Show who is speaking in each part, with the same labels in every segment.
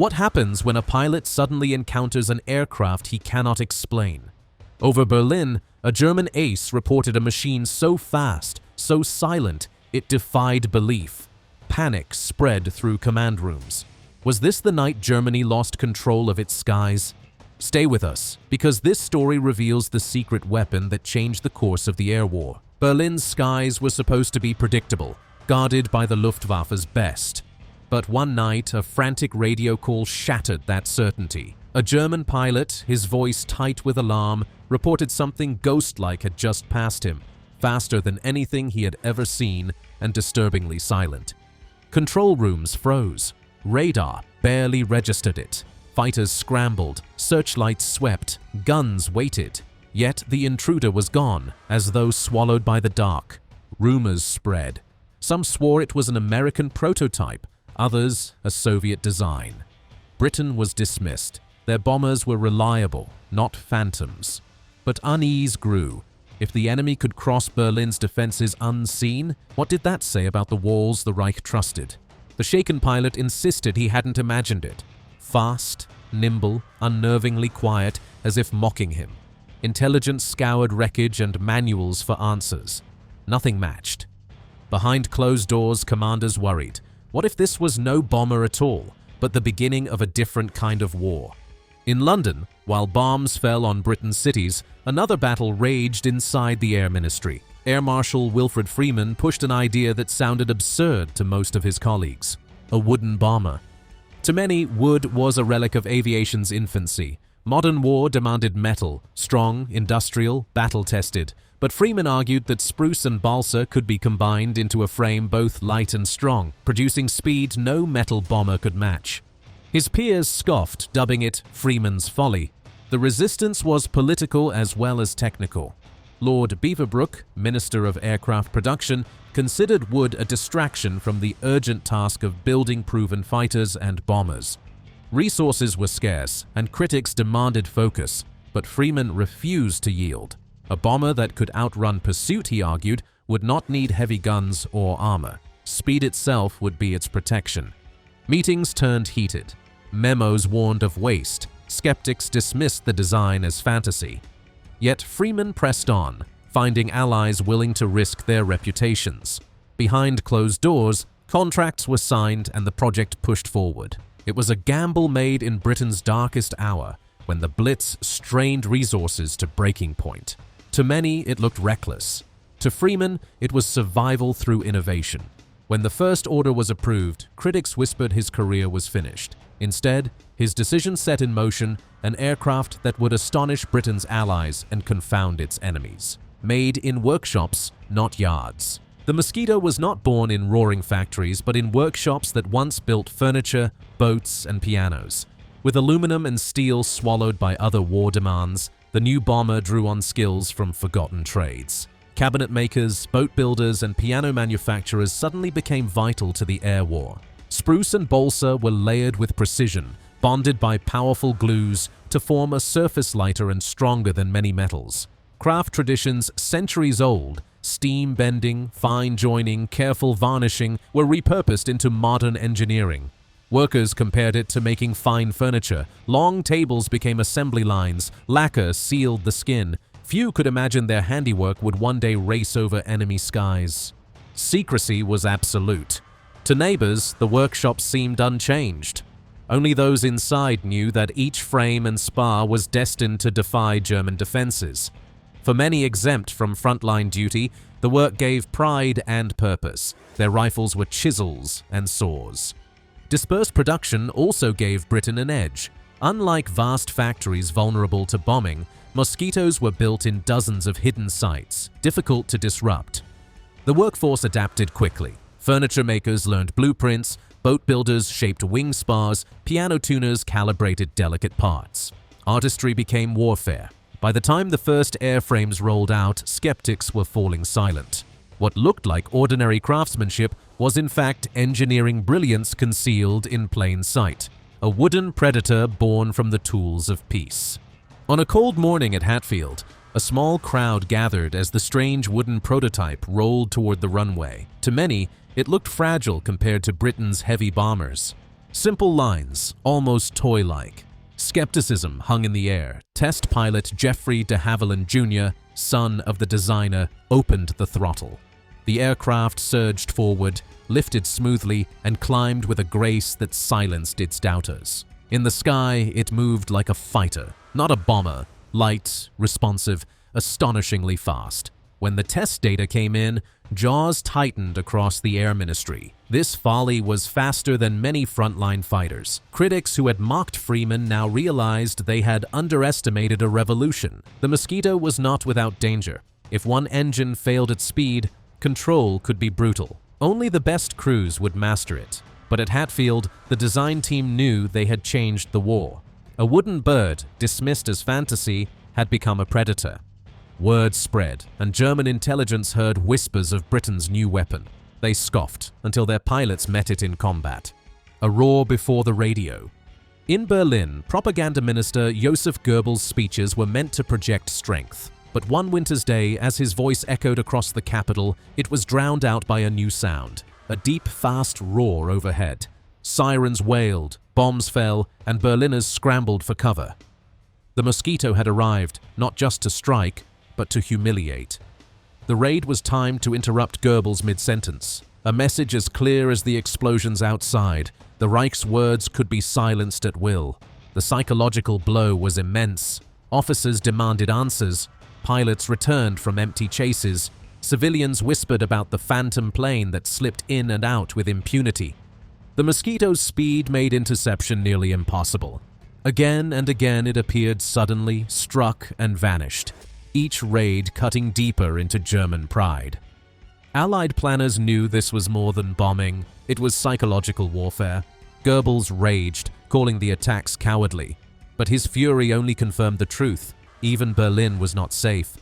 Speaker 1: What happens when a pilot suddenly encounters an aircraft he cannot explain? Over Berlin, a German ace reported a machine so fast, so silent, it defied belief. Panic spread through command rooms. Was this the night Germany lost control of its skies? Stay with us, because this story reveals the secret weapon that changed the course of the air war. Berlin's skies were supposed to be predictable, guarded by the Luftwaffe's best. But one night, a frantic radio call shattered that certainty. A German pilot, his voice tight with alarm, reported something ghost-like had just passed him, faster than anything he had ever seen and disturbingly silent. Control rooms froze. Radar barely registered it. Fighters scrambled, searchlights swept, guns waited. Yet the intruder was gone, as though swallowed by the dark. Rumors spread. Some swore it was an American prototype, others a Soviet design. Britain was dismissed. Their bombers were reliable, not phantoms. But unease grew. If the enemy could cross Berlin's defenses unseen, what did that say about the walls the Reich trusted? The shaken pilot insisted he hadn't imagined it. Fast, nimble, unnervingly quiet, as if mocking him. Intelligence scoured wreckage and manuals for answers. Nothing matched. Behind closed doors, commanders worried. What if this was no bomber at all, but the beginning of a different kind of war? In London, while bombs fell on Britain's cities, another battle raged inside the Air Ministry. Air Marshal Wilfred Freeman pushed an idea that sounded absurd to most of his colleagues: a wooden bomber. To many, wood was a relic of aviation's infancy. Modern war demanded metal, strong, industrial, battle-tested. But Freeman argued that spruce and balsa could be combined into a frame both light and strong, producing speed no metal bomber could match. His peers scoffed, dubbing it Freeman's folly. The resistance was political as well as technical. Lord Beaverbrook, Minister of Aircraft Production, considered wood a distraction from the urgent task of building proven fighters and bombers. Resources were scarce, and critics demanded focus, but Freeman refused to yield. A bomber that could outrun pursuit, he argued, would not need heavy guns or armor. Speed itself would be its protection. Meetings turned heated. Memos warned of waste. Skeptics dismissed the design as fantasy. Yet Freeman pressed on, finding allies willing to risk their reputations. Behind closed doors, contracts were signed and the project pushed forward. It was a gamble made in Britain's darkest hour, when the Blitz strained resources to breaking point. To many, it looked reckless. To Freeman, it was survival through innovation. When the first order was approved, critics whispered his career was finished. Instead, his decision set in motion an aircraft that would astonish Britain's allies and confound its enemies. Made in workshops, not yards. The Mosquito was not born in roaring factories, but in workshops that once built furniture, boats, and pianos. With aluminum and steel swallowed by other war demands, the new bomber drew on skills from forgotten trades. Cabinet makers, boat builders, and piano manufacturers suddenly became vital to the air war. Spruce and balsa were layered with precision, bonded by powerful glues to form a surface lighter and stronger than many metals. Craft traditions centuries old, steam bending, fine joining, careful varnishing, were repurposed into modern engineering. Workers compared it to making fine furniture. Long tables became assembly lines, lacquer sealed the skin. Few could imagine their handiwork would one day race over enemy skies. Secrecy was absolute. To neighbors, the workshop seemed unchanged. Only those inside knew that each frame and spar was destined to defy German defenses. For many exempt from frontline duty, the work gave pride and purpose. Their rifles were chisels and saws. Dispersed production also gave Britain an edge. Unlike vast factories vulnerable to bombing, Mosquitoes were built in dozens of hidden sites, difficult to disrupt. The workforce adapted quickly. Furniture makers learned blueprints, boat builders shaped wing spars, piano tuners calibrated delicate parts. Artistry became warfare. By the time the first airframes rolled out, skeptics were falling silent. What looked like ordinary craftsmanship was in fact engineering brilliance concealed in plain sight, a wooden predator born from the tools of peace. On a cold morning at Hatfield, a small crowd gathered as the strange wooden prototype rolled toward the runway. To many, it looked fragile compared to Britain's heavy bombers. Simple lines, almost toy-like. Skepticism hung in the air. Test pilot Jeffrey de Havilland Jr., son of the designer, opened the throttle. The aircraft surged forward, lifted smoothly, and climbed with a grace that silenced its doubters. In the sky, it moved like a fighter, not a bomber, light, responsive, astonishingly fast. When the test data came in, jaws tightened across the Air Ministry. This folly was faster than many frontline fighters. Critics who had mocked Freeman now realized they had underestimated a revolution. The Mosquito was not without danger. If one engine failed at speed, control could be brutal. Only the best crews would master it. But at Hatfield, the design team knew they had changed the war. A wooden bird, dismissed as fantasy, had become a predator. Word spread, and German intelligence heard whispers of Britain's new weapon. They scoffed until their pilots met it in combat. A roar before the radio. In Berlin, propaganda minister Joseph Goebbels' speeches were meant to project strength. But one winter's day, as his voice echoed across the capital, it was drowned out by a new sound. A deep, fast roar overhead. Sirens wailed, bombs fell, and Berliners scrambled for cover. The Mosquito had arrived, not just to strike, but to humiliate. The raid was timed to interrupt Goebbels mid-sentence. A message as clear as the explosions outside. The Reich's words could be silenced at will. The psychological blow was immense. Officers demanded answers. Pilots returned from empty chases. Civilians whispered about the phantom plane that slipped in and out with impunity. The Mosquito's speed made interception nearly impossible. Again and again it appeared suddenly, struck, and vanished. Each raid cutting deeper into German pride. Allied planners knew this was more than bombing, it was psychological warfare. Goebbels raged, calling the attacks cowardly. But his fury only confirmed the truth. Even Berlin was not safe.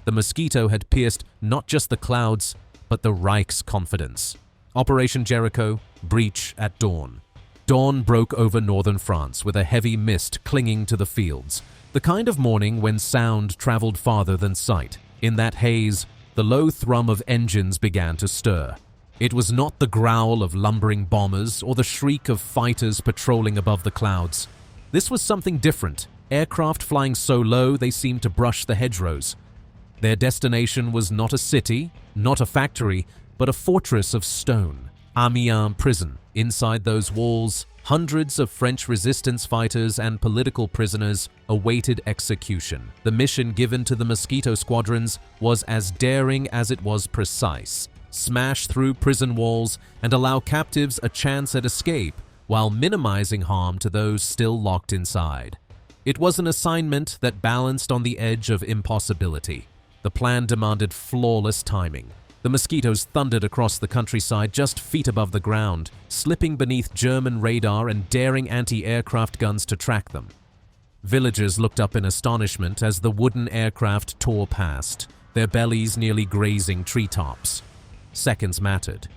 Speaker 1: The Mosquito had pierced not just the clouds, but the Reich's confidence. Operation Jericho, breach at dawn. Dawn broke over northern France with a heavy mist clinging to the fields. The kind of morning when sound traveled farther than sight. In that haze, the low thrum of engines began to stir. It was not the growl of lumbering bombers or the shriek of fighters patrolling above the clouds. This was something different, aircraft flying so low they seemed to brush the hedgerows. Their destination was not a city, not a factory, but a fortress of stone. Amiens prison. Inside those walls, hundreds of French resistance fighters and political prisoners awaited execution. The mission given to the Mosquito squadrons was as daring as it was precise. Smash through prison walls and allow captives a chance at escape while minimizing harm to those still locked inside. It was an assignment that balanced on the edge of impossibility. The plan demanded flawless timing. The Mosquitoes thundered across the countryside just feet above the ground, slipping beneath German radar and daring anti-aircraft guns to track them. Villagers looked up in astonishment as the wooden aircraft tore past, their bellies nearly grazing treetops. Seconds mattered.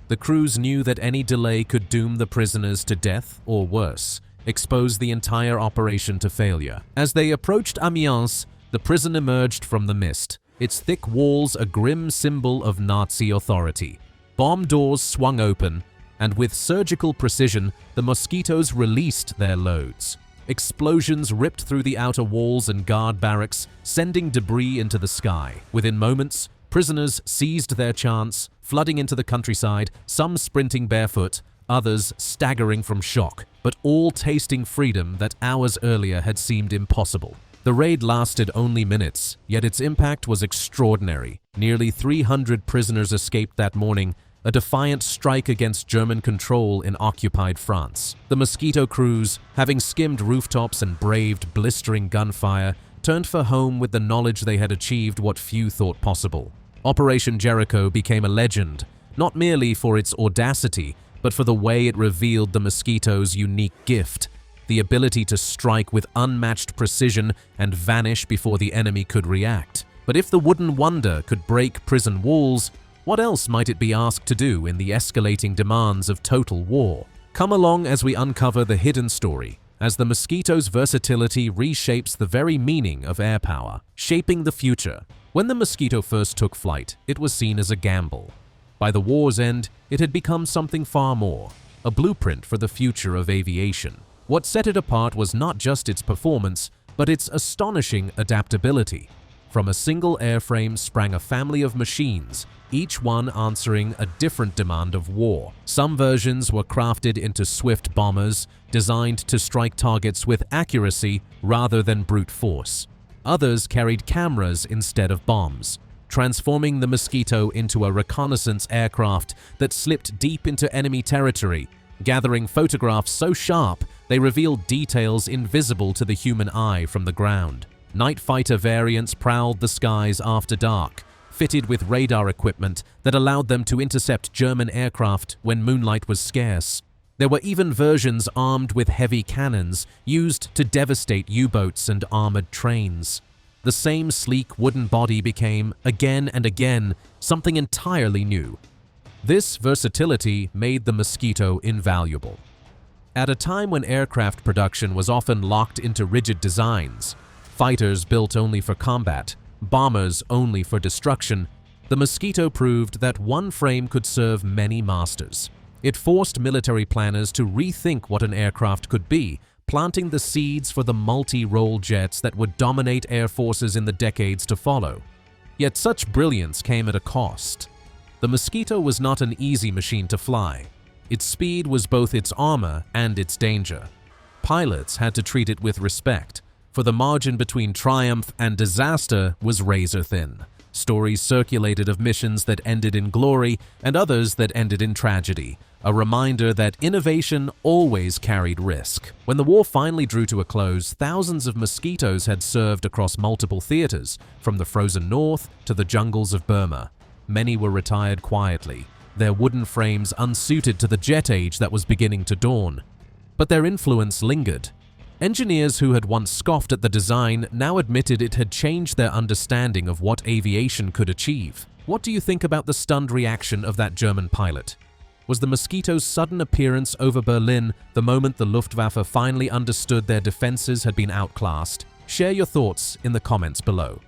Speaker 1: The crews knew that any delay could doom the prisoners to death or worse, expose the entire operation to failure. As they approached Amiens, the prison emerged from the mist, its thick walls a grim symbol of Nazi authority. Bomb doors swung open, and with surgical precision, the Mosquitoes released their loads. Explosions ripped through the outer walls and guard barracks, sending debris into the sky. Within moments, prisoners seized their chance, flooding into the countryside, some sprinting barefoot, others staggering from shock, but all tasting freedom that hours earlier had seemed impossible. The raid lasted only minutes, yet its impact was extraordinary. Nearly 300 prisoners escaped that morning, a defiant strike against German control in occupied France. The Mosquito crews, having skimmed rooftops and braved blistering gunfire, turned for home with the knowledge they had achieved what few thought possible. Operation Jericho became a legend, not merely for its audacity, but for the way it revealed the Mosquito's unique gift, the ability to strike with unmatched precision and vanish before the enemy could react. But if the wooden wonder could break prison walls, what else might it be asked to do in the escalating demands of total war? Come along as we uncover the hidden story, as the Mosquito's versatility reshapes the very meaning of air power, shaping the future. When the Mosquito first took flight, it was seen as a gamble. By the war's end, it had become something far more, a blueprint for the future of aviation. What set it apart was not just its performance, but its astonishing adaptability. From a single airframe sprang a family of machines, each one answering a different demand of war. Some versions were crafted into swift bombers, designed to strike targets with accuracy rather than brute force. Others carried cameras instead of bombs, transforming the Mosquito into a reconnaissance aircraft that slipped deep into enemy territory, gathering photographs so sharp they revealed details invisible to the human eye from the ground. Night fighter variants prowled the skies after dark, fitted with radar equipment that allowed them to intercept German aircraft when moonlight was scarce. There were even versions armed with heavy cannons used to devastate U-boats and armored trains. The same sleek wooden body became, again and again, something entirely new. This versatility made the Mosquito invaluable. At a time when aircraft production was often locked into rigid designs, fighters built only for combat, bombers only for destruction, the Mosquito proved that one frame could serve many masters. It forced military planners to rethink what an aircraft could be, planting the seeds for the multi-role jets that would dominate air forces in the decades to follow. Yet such brilliance came at a cost. The Mosquito was not an easy machine to fly. Its speed was both its armor and its danger. Pilots had to treat it with respect, for the margin between triumph and disaster was razor-thin. Stories circulated of missions that ended in glory and others that ended in tragedy, a reminder that innovation always carried risk. When the war finally drew to a close, thousands of Mosquitoes had served across multiple theaters, from the frozen north to the jungles of Burma. Many were retired quietly, their wooden frames unsuited to the jet age that was beginning to dawn. But their influence lingered. Engineers who had once scoffed at the design now admitted it had changed their understanding of what aviation could achieve. What do you think about the stunned reaction of that German pilot? Was the Mosquito's sudden appearance over Berlin the moment the Luftwaffe finally understood their defenses had been outclassed? Share your thoughts in the comments below.